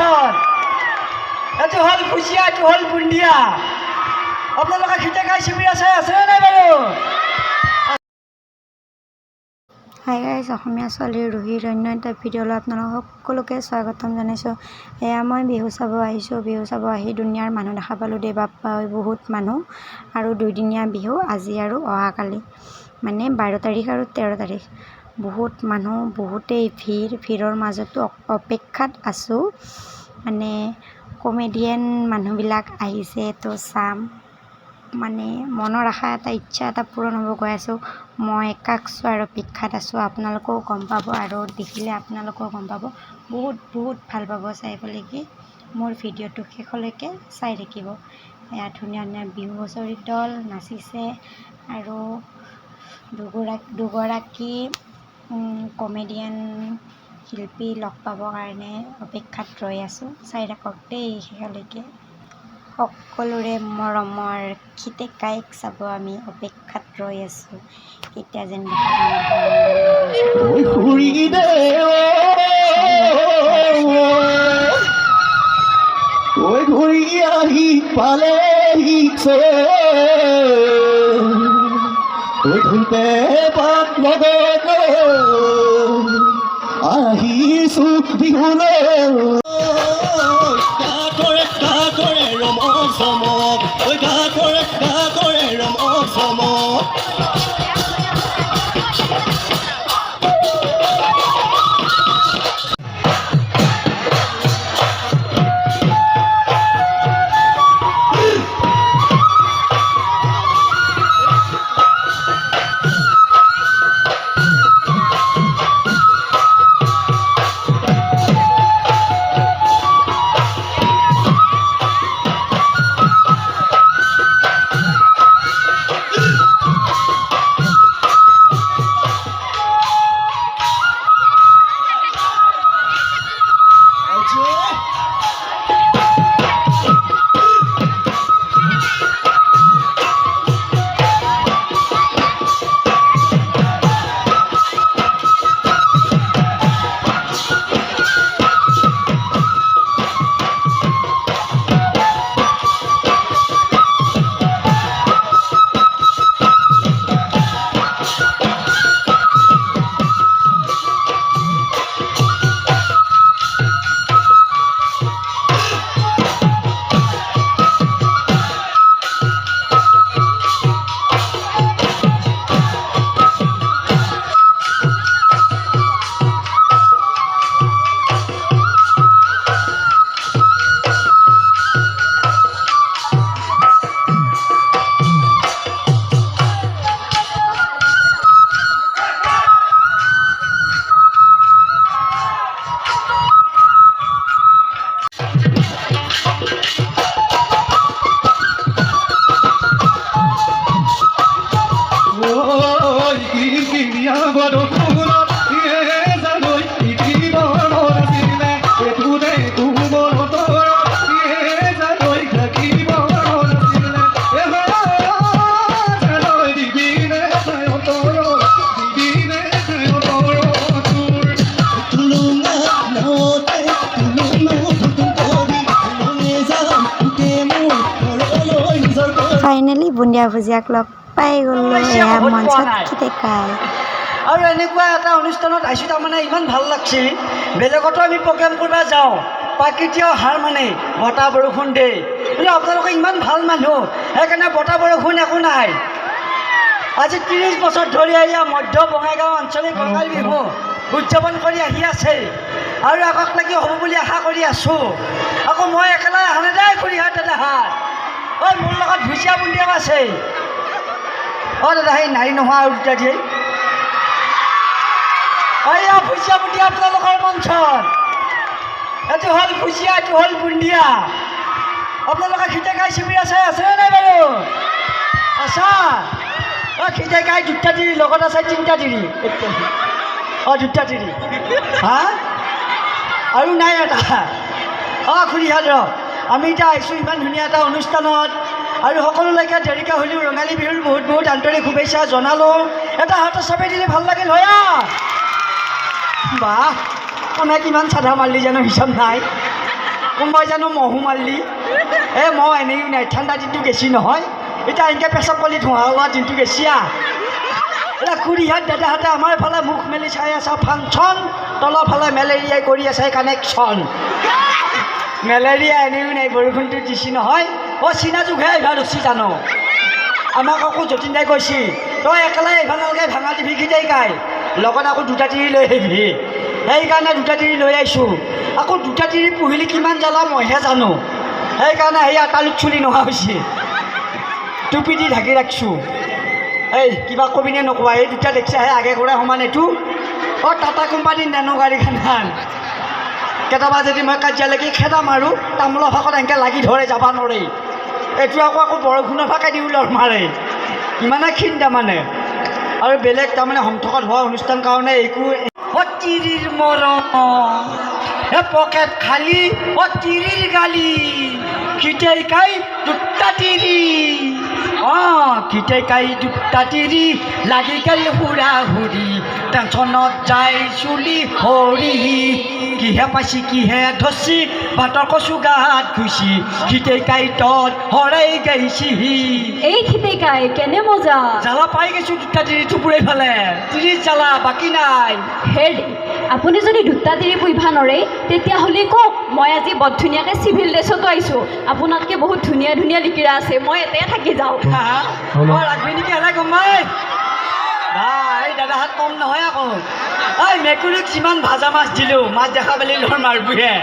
মঞ্চত এইটো হ'ল ভুজিয়া, এইটো হ'ল বুন্দিয়া। আপোনালোকে খীতেকাই শিবিৰ আছেনে নাই বাৰু? হাই গাইজ, অসমীয়া ছোৱালীৰ ৰুহিৰ অন্য এটা ভিডিঅ'লৈ আপোনালোক সকলোকে স্বাগতম জনাইছোঁ। এয়া মই বিহু চাব আহিছোঁ। বিহু চাব আহি দুনিয়াৰ মানুহ দেখা পালোঁ দেই, বাপ্পা বহুত মানুহ। আৰু 2 দিনীয়া বিহু আজি আৰু অহাকালি, মানে 12 তাৰিখ আৰু 13 তাৰিখ। বহুত মানুহ, বহুতেই ভিৰৰ মাজতো অপেক্ষাত আছোঁ। মানে কমেডিয়ান মানুহবিলাক আহিছে, তো চাম। মানে মনৰ আশা এটা, ইচ্ছা এটা পূৰণ হ'ব গৈ আছোঁ। মই কাক চোৱাৰ অপেক্ষাত আছোঁ, আপোনালোকেও গম পাব আৰু দেখিলে আপোনালোকেও গম পাব। বহুত ভাল পাব চাই পেলাই কি মোৰ ভিডিঅ'টো শেষলৈকে চাই থাকিব। এয়া ধুনীয়া ধুনীয়া বিহু হুঁচৰি দল নাচিছে আৰু দুগৰাকী কমেডিয়ান শিল্পী লগ পাবৰ কাৰণে অপেক্ষাত ৰৈ আছোঁ। চাই থাকক দেই শেষলৈকে। সকলোৰে মৰমৰ খীতেকাইক চাব আমি অপেক্ষাত ৰৈ আছোঁ। কেতিয়া যেন ঘূৰি আহি পালেহি ধুতে পাত লগত আহিছো বিহুলৈ। কৰে ৰমক চমক, গা কৰে ৰমক চমক। ফাইনেলি বুন্দিয়া ভুজিয়াক লগ পাই গ'লো এয়া মঞ্চত খীতেকাই। আৰু এনেকুৱা এটা অনুষ্ঠানত আহিছোঁ, তাৰমানে ইমান ভাল লাগছে। বেলেগতো আমি প্ৰগ্ৰেম কৰিব যাওঁ, প্ৰাকৃতিক হাৰ মানে বতাহ বৰষুণ দেই, কিন্তু আপোনালোকে ইমান ভাল মানুহ, সেইকাৰণে বতাহ বৰষুণ একো নাই। আজি 30 বছৰ ধৰি এয়া মধ্য বঙাইগাঁও আঞ্চলিক ৰঙালী বিহু উদযাপন কৰি আহি আছে আৰু আগক লাগি হ'ব বুলি আশা কৰি আছোঁ। আকৌ মই একেলাই অহা নাই খুৰী হাত দাদা। মোৰ লগত ভুজিয়া বুন্দিয়া আছে। দাদা সেই নাৰী নোহোৱা আৰু দুটা দিয়ে। এয়া ভুজিয়া বুন্দিয়া আপোনালোকৰ মঞ্চত। এইটো হ'ল ভুজিয়া, এইটো হ'ল বুন্দিয়া। আপোনালোকে খীতেকাই শিবিৰ আছেনে নাই বাৰু? আছা? খীতেকাই 2টা তিৰি লগত আছে, 3টা তিৰি। 2টা তিৰি। হা আৰু নাই এটা। খুৰী হাত ৰ। আমি এতিয়া আহিছোঁ ইমান ধুনীয়া এটা অনুষ্ঠানত আৰু সকলোলৈকে দেৰিকা হ'লেও ৰঙালী বিহুৰ বহুত আন্তৰিক শুভেচ্ছা জনালোঁ। এটা হাত চাপি দিলে ভাল লাগিল হয়। বাহ, কোনে কিমান চাধা মাৰিলি জানো হিচাপ নাই। কোনোবাই জানো মহো মাৰিলি মহ এনেও নাই ঠাণ্ডা দিনটো গেছি নহয় এতিয়া এনেকৈ পেচাব কৰি ধোঁৱা ওলোৱা দিনটো গেছিয়া এতিয়া খুৰীহাত দাদাহঁতে আমাৰ ফালে মুখ মেলি চাই আছা ফাংচন তলৰ ফালে মেলেৰিয়াই কৰি আছে কানেকশ্যন মেলেৰিয়া এনেও নাই বৰষুণটো দিছি নহয় চিনা জোখে আহিবা ৰচি জানো আমাক আকৌ যতীন দাই কৈছি তই একেলাই আহিব নালাগে ভাঙা টিভি খিতেকাই লগত আকৌ দুটা তিৰি লৈ আহিবি সেইকাৰণে দুটা তিৰি লৈ আহিছোঁ আকৌ দুটা তিৰি পুহিলে কিমান জ্বালা মইহে জানো সেইকাৰণে সেয়া তালুক চুলি নোহোৱা হৈছে টুপি দি ঢাকি ৰাখিছোঁ কিবা কবিনে নকবা এই দুটা দেখিছাহে আগে ঘৰে সমান এইটো টাটা কোম্পানীৰ নেনো গাড়ীখন কেতিয়াবা যদি মই কাজিয়ালৈকে খেদা মাৰোঁ তামোলৰ ভাগত এনেকৈ লাগি ধৰে যাব নোৱাৰে এইটো আকৌ বৰষুণৰ ভাগে দি ওলৰ মাৰে ইমানে ক্ষীণ তাৰমানে আৰু বেলেগ তাৰমানে সন্থকত হোৱা অনুষ্ঠান কাৰণে একো তিৰিৰ মৰম পকেট খালি তিৰিৰ গালি খিতেকাই দুটা তিৰি খিতেকাই দুটা তিৰি লাগি গেল হুৰা হুৰি টেনশ্যনত যায় চুলি হৰি কিহে পাইছি কিহে ধৰছি ভাতৰ কচু গাত ঘুচি খিতেকাই তত হৰাই গাইছি এই খিতেকাই কেনে মজা জ্বালা পাই গৈছোঁ দুটা তিৰি টুকুৰাই ফালে তিৰিৰ জ্বালা বাকী নাই হেৰি আপুনি যদি দুটা তিৰি পুহিবা নৰে তেতিয়াহ'লে কওক মই আজি বৰ ধুনীয়াকৈ চিভিল ড্ৰেছতো আহিছোঁ আপোনাতকৈ বহুত ধুনীয়া ধুনীয়া লিকিৰা আছে মই এটাই থাকি যাওঁ ৰাখবি নেকি এনে গম পাই ভাই দাদাহাত কম নহয় আকৌ মেকুৰীক যিমান ভাজা মাছ দিলোঁ মাছ দেখা পালি লৰ মাৰবুহে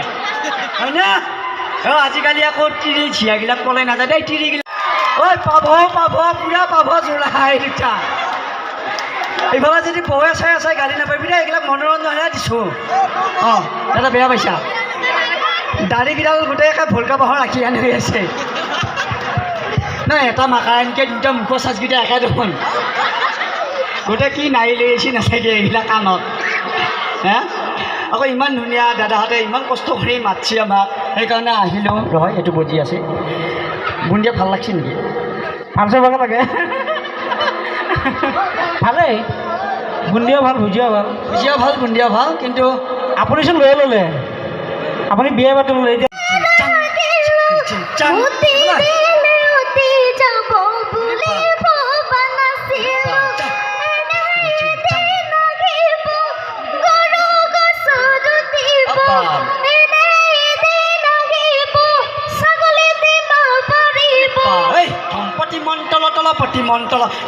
হয়নে আজিকালি আকৌ তিৰি ঝিয়াগিলাক পলাই নাযায় দেই তিৰিগিলাক পাভ পুৰা পাভ জোৰাই দুটা এইফালে যদি বহে চাই গাড়ী নাপাবি দেই এইবিলাক মনোৰঞ্জনহে দিছোঁ দাদা বেয়া পাইছা দাড়িকেইডাল গোটেই ভলকা বাহৰ ৰাখি আনি হৈ আছে নাই এটা মাকা এনেকৈ দুটা মুখৰ চাজকেইটা একে দেখোন গোটেই কি নাৰি লৈ আহিছে নাথাকে এইবিলাক কাণত আকৌ ইমান ধুনীয়া দাদাহঁতে ইমান কষ্ট কৰি মাতছি আমাক সেইকাৰণে আহিলোঁ নহয় এইটো বুজি আছে বুন্দিয়া ভাল লাগছে নেকি ভাল চাব লাগে ভালেই বুন্দিয়াও ভাল ভুজিয়াও ভাল বুন্দিয়া ভাল কিন্তু আপুনিচোন লৈ ল'লে আপুনি বিয়া পাতি ল'লে এতিয়া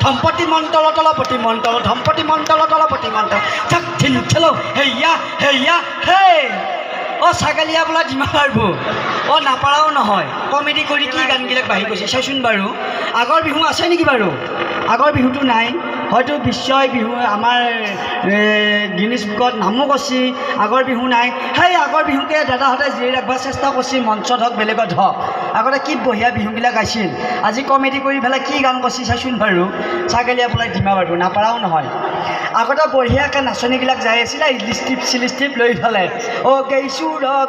ধম্পতি মন্তল পতি মন্তল ধম্পতি মন্তল পতি মন্তল থাক ঠেলো হেয়া হে ছাগালীয়া বোলা ডিমা মাৰিব নাপাৰাও নহয় কমেডি কৰি কি গানবিলাক বাঢ়ি গৈছে চাইচোন বাৰু আগৰ বিহু আছে নেকি বাৰু আগৰ বিহুটো নাই হয়তো বিশ্বই বিহু আমাৰ গিনিজ বুকত নামো কৰিছে আগৰ বিহু নাই সেই আগৰ বিহুকে দাদাহঁতে জীয়াই ৰাখিব চেষ্টা কৰিছে মঞ্চত হওক বেলেগত হওক আগতে কি বঢ়িয়া বিহুবিলাক গাইছিল আজি কমেডি কৰি পেলাই কি গান কৰিছে চাইচোন বাৰু ছাগলীয়া বোলাই ডিমা মাৰিব নাপাৰাও নহয় আগতে বঢ়িয়াকৈ নাচনীবিলাক যাই আছিলে চিলিষ্টিপ লৈ পেলাই গেইছোঁ দাদা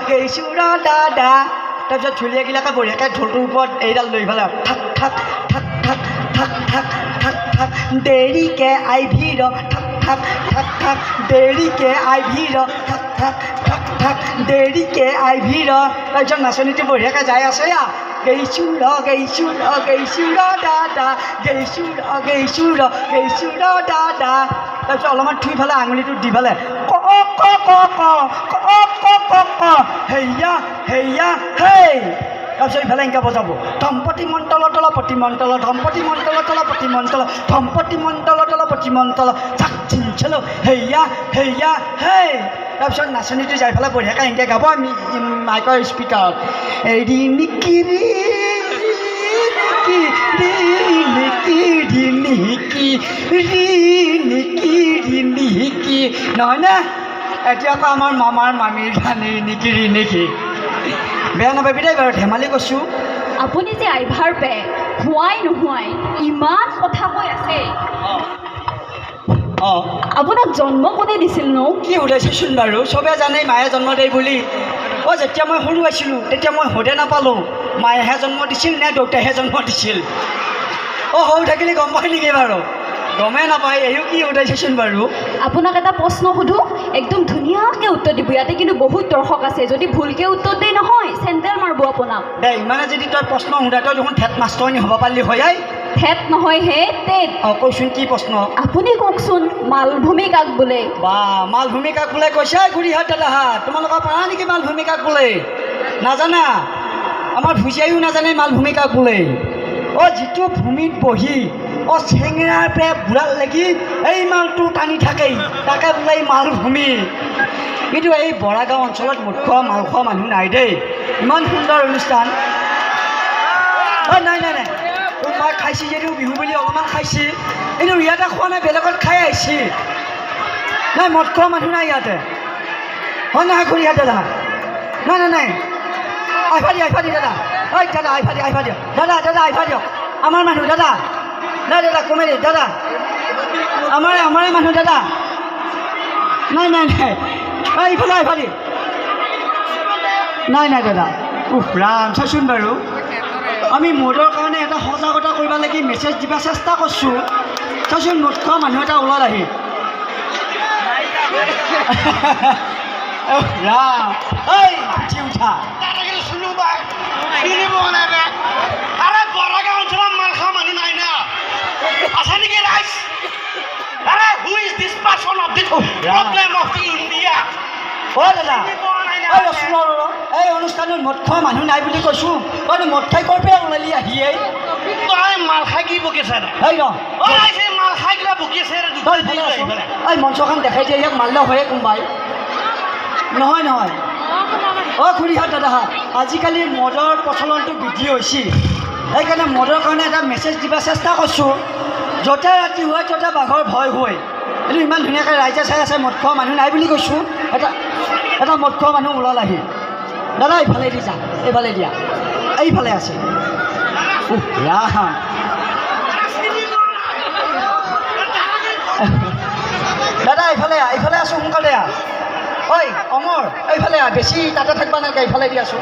গেইছোঁ দাদা তাৰপিছত ঢুলীয়াগিলাকে বঢ়িয়াকৈ ঢোলটোৰ ওপৰত এইডাল লৈ পেলাই ঠাক ঠাক ঠাক ঠাক ঠাক ঠাক ঠাক ঠাক দেৰিকে আইভি ৰ ঠাক ঠাক ঠাক ঠাক দেৰিকে আইভি ৰ ঠাক ঠাক ঠাক ঠাক দেৰিকে আইভি ৰ তাৰপিছত নাচনীটো বঢ়িয়াকৈ যাই আছে গেইছোঁ দাদা গেইছোঁ দাদা তাৰপিছত অলপমান থুই পেলাই আঙুলিটো দি পেলাই হেয়া হেই তাৰপিছত ইফালে এনেকৈ বজাব ধম্পতি মন্তল পতি মন্তল ধম্পতি মন্তল পতি মন্তল ধম্পতি মন্তল পতি মন্তল চাক চিঞ্চলো হেয়া হেই তাৰপিছত নাচনীটো যাই পেলাই বঢ়িয়াকৈ এনেকৈ গাব আমি মাইকৰ স্পীকাৰত এৰি নিকিৰি নহয় নে এতিয়া আকৌ আমাৰ মামাৰ মামীৰ গান নিকিৰি নেকি বেয়া নাপাবি দেই বাৰু ধেমালি কৈছোঁ আপুনি যে আইভাৰ পে হোৱাই নোহোৱাই ইমান কথা কৈ আছে আপোনাক জন্ম কোনে দিছিল ন কি সুধাইছোচোন বাৰু চবে জানে মায়ে জন্ম দিয়ে বুলি যেতিয়া মই সৰু আছিলোঁ তেতিয়া মই সোধে নাপালোঁ মায়েহে জন্ম দিছিল নে দেউতাইহে জন্ম দিছিল সৰু থাকিলে গম পাই নেকি বাৰু গমে নাপায় এইও কি উঠাইছেচোন বাৰু আপোনাক এটা প্ৰশ্ন সুধো একদম ধুনীয়াকৈ উত্তৰ দিব ইয়াতে কিন্তু বহুত দৰ্শক আছে যদি ভুলকৈ উত্তৰ দিয়ে নহয় চেণ্ডেল মাৰিব আপোনাক দে ইমানে যদি তই প্ৰশ্ন সোধা তই দেখোন ঠেট মাষ্টৰণী হ'ব পাৰিলি হয় আই ঠেট নহয় হে টেট অঁ কৈছোন কি প্ৰশ্ন আপুনি কওকচোন মালভূমি কাক বোলে বা মালভূমি কাক বোলে কৈছে খুৰীহাত দাদাহাত তোমালোকৰ পাৰা নেকি মালভূমি কাক বোলে নাজানা আমাৰ ভুজিয়াইও নাজানে মালভূমি কাক বোলে অঁ যিটো ভূমিত বহি অঁ চেঙেৰাৰ পৰা বুঢ়াৰ লাগি এই মালটো টানি থাকেই তাকে বোলে মালভূমি কিন্তু এই বৰাগাঁও অঞ্চলত মুখ্য মাল খোৱা মানুহ নাই দেই ইমান সুন্দৰ অনুষ্ঠান অঁ নাই নাই নাই মই খাইছি যদিও বিহু বুলি অলপমান খাইছি কিন্তু ইয়াতে খোৱা নাই বেলেগত খাই আহিছি নাই মদ খোৱা মানুহ নাই ইয়াতে হয় নহয় খুৰীহাত দাদা নাই নাই নাই আহিবা দি দাদা ঐ দাদা আহিবা দিয়ক দাদা আহিবা দিয়ক আমাৰ মানুহ দাদা নাই দাদা কমে দে দাদা আমাৰে মানুহ দাদা নাই নাই নাই ইফালে আহিবা দি নাই নাই দাদা উফ ৰাম চাচোন বাৰু আমি মদৰ কাৰণে এটা সজাগতা কৰিব লাগি মেছেজ দিব চেষ্টা কৰিছোঁ চাচোন মদ খোৱা মানুহ এটা ওলাল আহি ৰাম ঐ উঠি উঠা দাদা এই অনুষ্ঠানত মদ খোৱা মানুহ নাই বুলি কৈছোঁ তই মদ খাই ক'ৰ পৰা ওলালি আহিয়ে মাল খাই কি বকিছে এই ন মাল খাই কিবা বকিছে এই মঞ্চখন দেখাই দিয়ে ইয়াক মাল্য হয়ে কোনোবাই নহয় অঁ খুৰীহাত দাদাহাত আজিকালি মদৰ প্ৰচলনটো বৃদ্ধি হৈছে সেইকাৰণে মদৰ কাৰণে এটা মেছেজ দিব চেষ্টা কৰিছোঁ য'তে ৰাতি হয় ত'তে বাঘৰ ভয় হয় এইটো ইমান ধুনীয়াকৈ ৰাইজে চাই আছে মদ খোৱা মানুহ নাই বুলি কৈছোঁ এটা মদ খোৱা মানুহ ওলাল আহি দাদা এইফালে দি যা এইফালে দিয়া এইফালে আছে দাদা এইফালে আছোঁ সোনকালে ঐ অমৰ এইফালে বেছি তাতে থাকিব নালাগে এইফালে দি আছোঁ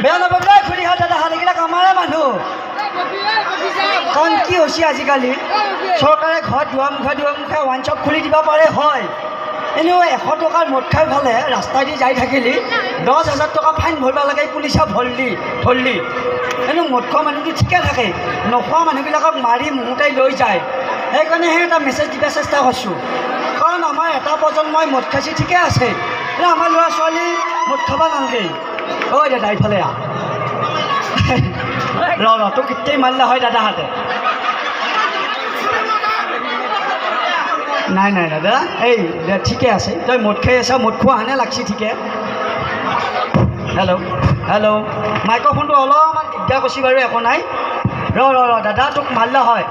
বেয়া নাপাব দেই খুৰীহাত দাদাহাত এইবিলাক আমাৰে মানুহ কাৰণ কি হৈছে আজিকালি চৰকাৰে ঘৰত দুৱাৰমুখে ৱাইন শ্বপ খুলি দিব পাৰে হয় এনেও 100 টকাৰ মদ খাই ফালে ৰাস্তাইদি যাই থাকিলে 10,000 টকা ফাইন ভৰিব লাগে পুলিচে ধৰলি এনেও মদ খোৱা মানুহটো ঠিকে থাকে নোখোৱা মানুহবিলাকক মাৰি মুহূৰ্তাই লৈ যায় সেইকাৰণেহে এটা মেছেজ দিব চেষ্টা কৰিছোঁ কাৰণ আমাৰ এটা প্ৰজন্মই মদ খাইছে ঠিকে আছে আমাৰ ল'ৰা ছোৱালী মদ খাব নালাগে ঐ দাদা এইফালে তোক কেতিয়াই মাৰিলে হয় দাদাহাতে নাই দাদা এই ঠিকে আছে তই মদ খাই আছা মদ খোৱা হানে লাগছি ঠিকে হেল্ল' মাইক্ৰফোনটো অলপমান দিগদাৰ কৰিছে বাৰু একো নাই ৰ দাদা তোক মাৰিলে হয়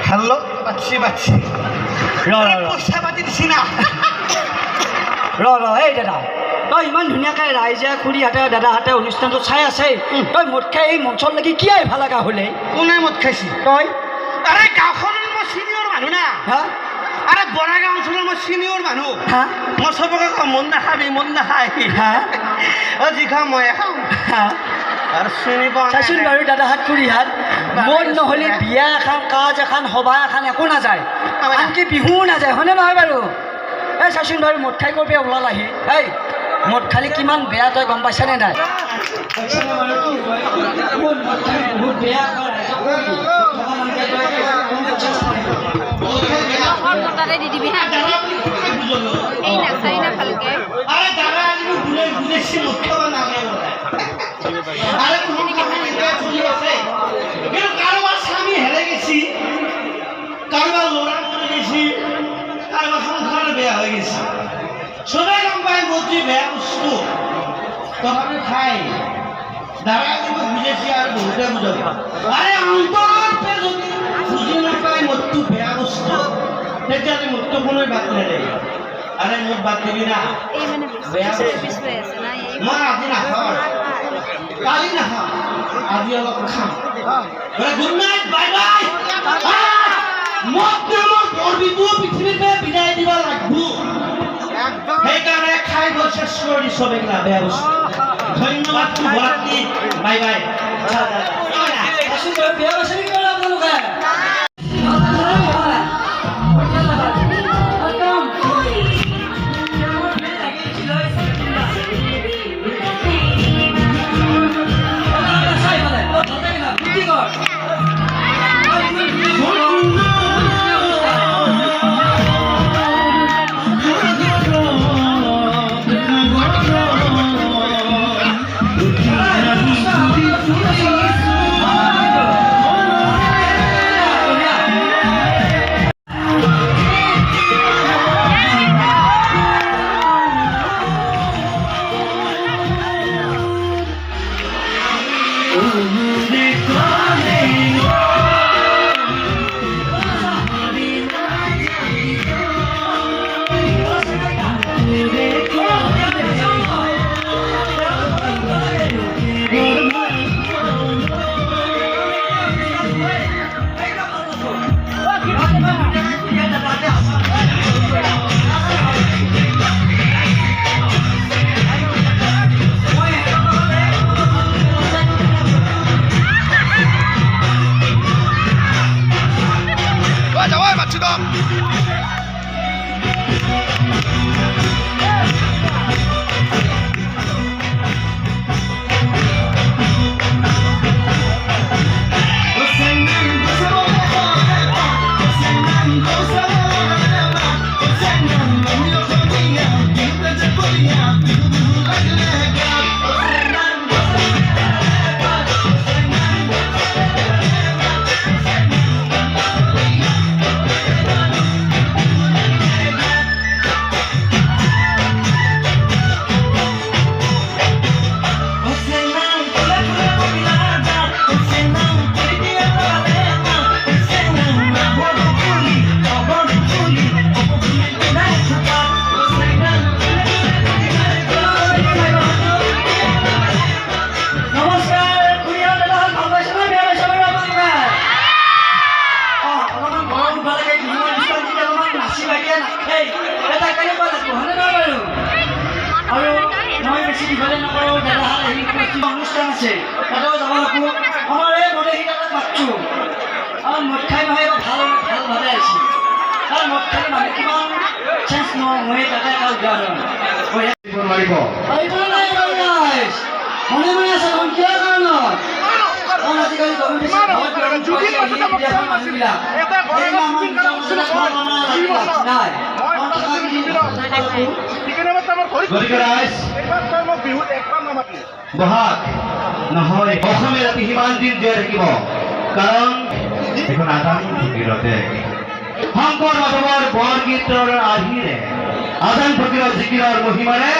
হেল্ল' বাচ্ছি পইচা পাতি দিছি না এই দাদা তই ইমান ধুনীয়াকৈ ৰাইজে খুৰীহাতে দাদাহাতে অনুষ্ঠানটো চাই আছে তই মদ খাই এই মঞ্চত লাগি কিয় ভাল লগা হ'লে কোনে মদ খাইছি তই আৰে গাঁওখনৰ মই চিনিয়ৰ মানুহ না হা আৰে বৰাগাঁও অঞ্চলৰ মই চিনিয়ৰ মানুহ হা মই চবকে কওঁ মন নাখাই হা যি খাওঁ মই খাওঁ হা আৰু চিনি পোৱা চাইছোন বাৰু দাদাহাত খুৰীহাত মদ নহ'লে বিয়া এখন কাজ এখন সভা এখন একো নাযায় আনকি বিহুও নাযায় হয়নে নহয় বাৰু এই চাইছোন বাৰু মদ খাই ক'ৰ পৰা ওলাল আহি এই মদ খালি কিমান বেয়া তই গম পাইছানে নাই কাৰোবাৰ স্বামী হেৰাই গেছি কাৰোবাৰ ল'ৰা মৰি গেছি কাৰোবাৰ সংসাৰ বেয়া হৈ গেছি চবে গম পায় মদটি বেয়া বস্তু তথাপি খাই দাদা কিন্তু বুজেছি আৰু বহুতে বুজাব আৰে অন্তৰতে যদি বুজি নাপায় মদটো বেয়া বস্তু তেতিয়াহ'লে মদটো কোনোৱে বাদ নেদে আৰে মদ বাদ দিবি না বেয়া মই আজি নাখাওঁ কালি নাখাওঁ আজি অলপ খাম গুড নাইট বাই বাই মদ নামৰ গৰ্বিটো পৃথিৱীৰ পৰা বিদায় দিব লাগিব সেইকাৰণে খাই বল শেষ কৰে দিছ বেগলা বেয়া বস্তু ধন্যবাদ শুভৰাত্ৰি বাই বাই বিয়া পাইছে নেকি বাৰু আপোনালোকে? অনুষ্ঠান আছে তাতেও যাব লাগব আমাৰ এই গোটেইকেইটাক মাতছোঁ আমাৰ মদ খাই নহয় ভাল ভালভাৱে আহিছে তাৰ মদ খাই মানুহ কিমান চেঞ্জ নহয় তাতে এটা উদাহৰণ মাৰিব মনে মনে আছে গম কিয় কাৰণত কাৰণ আজিকালি মানুহবিলাক নাই বহাগ নহয় অসমীয়া জাতি সিমান দিন জীয়াই থাকিব কাৰণ এখন আদান ফকীৰতে শংকৰ মাধৱৰ বৰগীতৰ আৰ্হিৰে আদান ফকীৰৰ জিকিৰৰ মহিমাৰে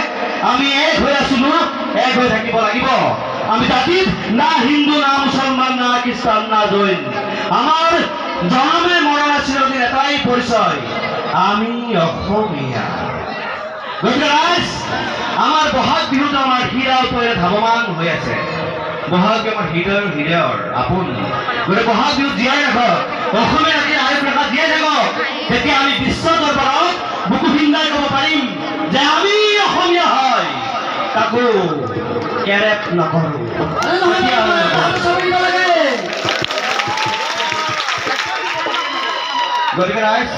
আমি এক হৈ আছিলো এক হৈ থাকিব লাগিব আমি জাতিত না হিন্দু না মুছলমান না খ্ৰীষ্টান না জৈন আমাৰ জনমে মৰণা চিৰদিন এটাই পৰিচয় আমি অসমীয়া গতিকে ৰাইজ আমাৰ বহাগ বিহুত আমাৰ হীৰাওপৰে ধাৱমান হৈ আছে বহাগ আমাৰ হৃদয়ৰ আপোন গতিকে বহাগ বিহু জীয়াই ৰাখক অসমীয়া জাতিৰ আয়ুস ৰেখা জীয়াই থাকক তেতিয়া আমি বিশ্ব দৰবাৰত বুকু ভিন্দাই ক'ব পাৰিম যে আমি অসমীয়া হয় তাকো কেৰেপ নকৰোঁ গতিকে ৰাইজ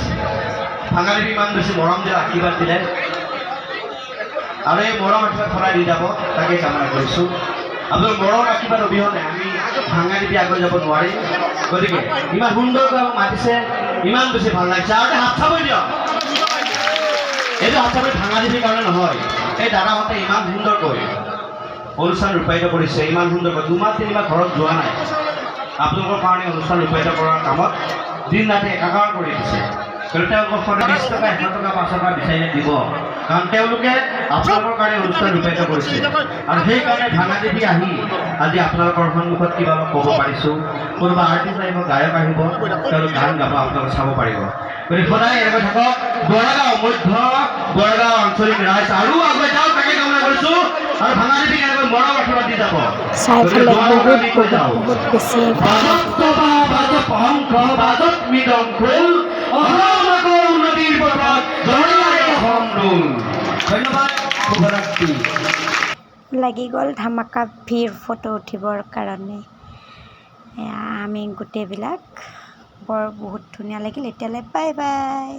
ভাঙালী ইমান বেছি মৰম দিলে আশীৰ্বাদ দিলে আৰু এই মৰম আশীৰ্বাদ সদায় দি যাব তাকে কামনা কৰিছোঁ আপোনাৰ মৰম আশীৰ্বাদ অবিহনে আমি ভাঙালী আগুৱাই যাব নোৱাৰিম গতিকে ইমান সুন্দৰকৈ আমাক মাতিছে ইমান বেছি ভাল লাগিছে আৰু হাত চাবই দিয়ক এইটো হাত চাবই ভাঙালীৰ কাৰণে নহয় এই দাদাহঁতে ইমান সুন্দৰকৈ অনুষ্ঠান ৰূপায়িত কৰিছে ইমান সুন্দৰকৈ দুমাহ তিনিমাহ ঘৰত যোৱা নাই আপোনালোকৰ কাৰণে অনুষ্ঠান ৰূপায়িত কৰাৰ কামত দিন ৰাতি একাকাৰ কৰি দিছে তেওঁলোকক সদায় 20 টকা 100 টকা 5 টকা বিচাৰিলে দিব কাৰণ তেওঁলোকে আপোনালোকৰ কাৰণে অনুষ্ঠান ৰূপায়িত কৰিছে আৰু সেইকাৰণে ভাঙাদেৱী আহি আজি আপোনালোকৰ সন্মুখত কিবা অলপ ক'ব পাৰিছোঁ কোনোবা আৰ্টিষ্ট আহিব গায়ক আহিব তেওঁলোক গান গাব আপোনালোকে চাব পাৰিব গতিকে সদায় এনেকৈ থাকক বৰগাঁও মধ্য বৰগাঁও আঞ্চলিক ৰাইজ আৰু আগুৱাই যাওক তাকে কামনা কৰিছোঁ আৰু ভাঙাদেৱীক এনেকৈ মৰম আশীৰ্বাদ দি যাব ধন্যবাদ। শুভৰাত্ৰি। লাগি গ'ল ধামাকা ভিৰ ফটো উঠিবৰ কাৰণে। আমি গোটেইবিলাক বৰ বহুত ধুনীয়া লাগিল। এতিয়ালৈ বাই বাই।